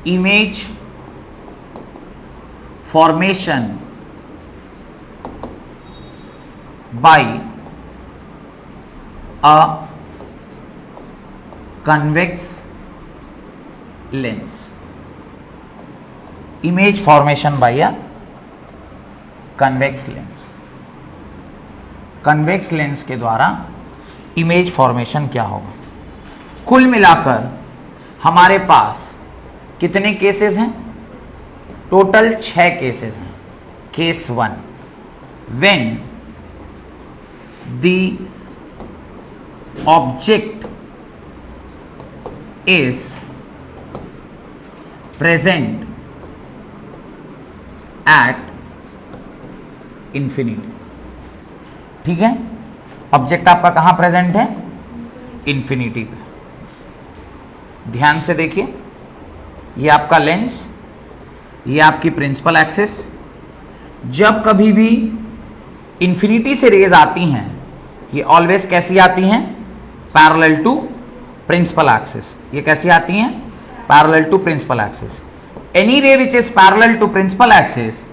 image formation by a convex lens. Image formation by a convex lens. Convex lens के द्वारा image formation क्या होगा? कुल मिलाकर हमारे पास कितने केसेस हैं? टोटल 6 केसेस हैं. Case 1, when the object is present at infinity. ठीक है, ऑब्जेक्ट आपका कहां प्रेजेंट है? इंफिनिटी पे. ध्यान से देखिए, ये आपका लेंस, ये आपकी प्रिंसिपल एक्सिस. जब कभी भी इंफिनिटी से रेज आती हैं, ये ऑलवेज कैसी आती हैं? Parallel to principal axis. ये कैसी आती हैं? Parallel to principal axis. Any ray which is parallel to principal axis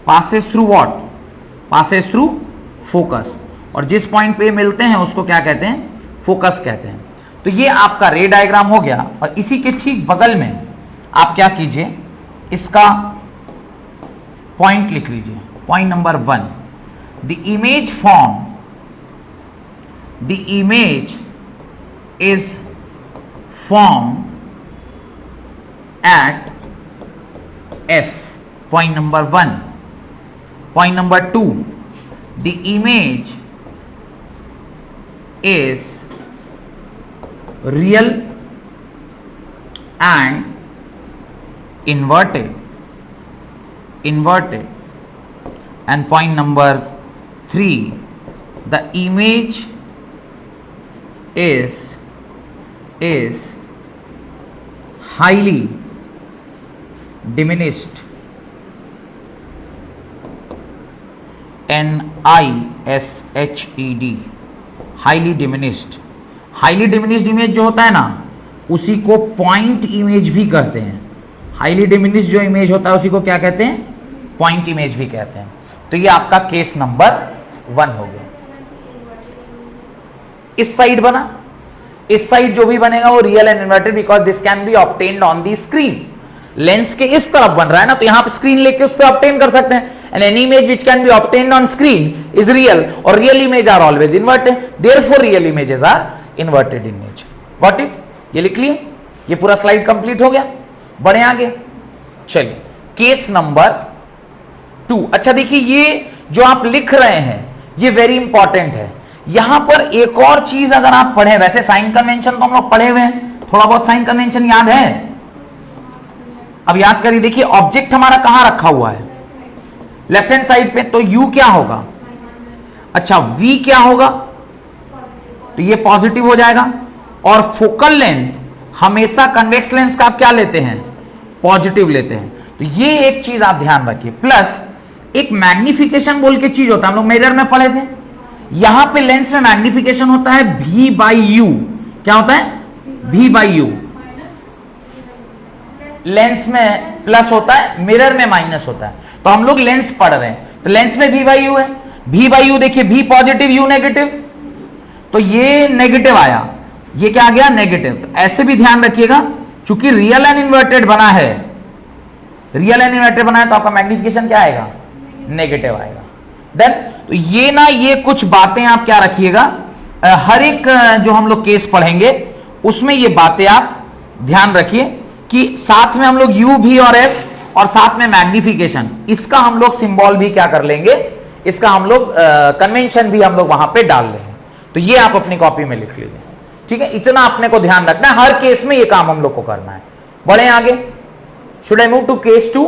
passes through what? Passes through focus. और जिस पॉइंट पे मिलते हैं उसको क्या कहते हैं? फोकस कहते हैं. तो ये आपका रे डायग्राम हो गया. और इसी के ठीक बगल में आप क्या कीजिए, इसका पॉइंट लिख लीजिए. Point number 1, the image form, the image is form at F. Point number 1. Point number 2, the image is real and inverted. And point number 3, the image is highly diminished. NISHED, highly diminished. Highly diminished image जो होता है ना, उसी को point image भी कहते हैं. Highly diminished जो इमेज होता है उसी को क्या कहते हैं? पॉइंट इमेज भी कहते हैं. तो ये आपका केस नंबर 1 हो गया. इस साइड बना, इस साइड जो भी बनेगा वो real and inverted, because this can be obtained on the screen. Lens के इस तरफ बन रहा है ना, तो यहां पर स्क्रीन लेके उस पर ऑब्टेन कर सकते हैं. And any image which can be obtained on screen is real, or real image are always inverted. Therefore, real images are inverted image. Got it? ये लिख लिए. ये पूरा स्लाइड कंप्लीट हो गया. बढ़े आगे. चलिए, केस नंबर 2. अच्छा देखिए, ये जो आप लिख रहे हैं ये वेरी इंपॉर्टेंट है. यहां पर एक और चीज अगर आप पढ़े, वैसे साइन कन्वेंशन तो हम लोग पढ़े हुए हैं, थोड़ा बहुत साइन कन्वेंशन याद है. अब याद करिए. देखिए, ऑब्जेक्ट हमारा कहां रखा हुआ है? लेफ्ट हैंड साइड पे. तो U क्या होगा? अच्छा, V क्या होगा? तो ये पॉजिटिव हो जाएगा. और फोकल लेंथ हमेशा कन्वेक्स लेंस का आप क्या लेते हैं? पॉजिटिव लेते हैं. तो ये एक चीज आप ध्यान रखिए. प्लस एक मैग्निफिकेशन बोल के चीज होता है, हम लोग मिरर में पढ़े थे. यहां पे लेंस में मैग्निफिकेशन होता है V/U. क्या होता है? V/U. लेंस में प्लस होता है, मिरर में माइनस होता है. तो हम लोग लेंस पढ़ रहे हैं, तो लेंस में V/U है. V/U देखिए, V पॉजिटिव, U नेगेटिव. तो ये नेगेटिव आया, ये क्या आ गया? नेगेटिव. तो ऐसे भी ध्यान रखिएगा, चूंकि रियल एंड इन्वर्टेड बना है, रियल एंड इन्वर्टेड बना है, तो आपका मैग्निफिकेशन क्या आएगा? नेगेटिव आएगा. देन तो ये ना, ये कुछ बातें आप क्या रखिएगा, हर एक जो हम लोग केस पढ़ेंगे उसमें ये बातें आप ध्यान रखिए कि साथ में हम लोग U, V और F और साथ में मैग्निफिकेशन, इसका हम लोग सिंबल भी क्या कर लेंगे, इसका हम लोग कन्वेंशन भी हम लोग वहां पे डाल लेंगे. तो ये आप अपनी कॉपी में लिख लीजिए. ठीक है, इतना अपने को ध्यान रखना है, हर केस में ये काम हम लोग को करना है. बढ़े आगे. Should I move to case 2?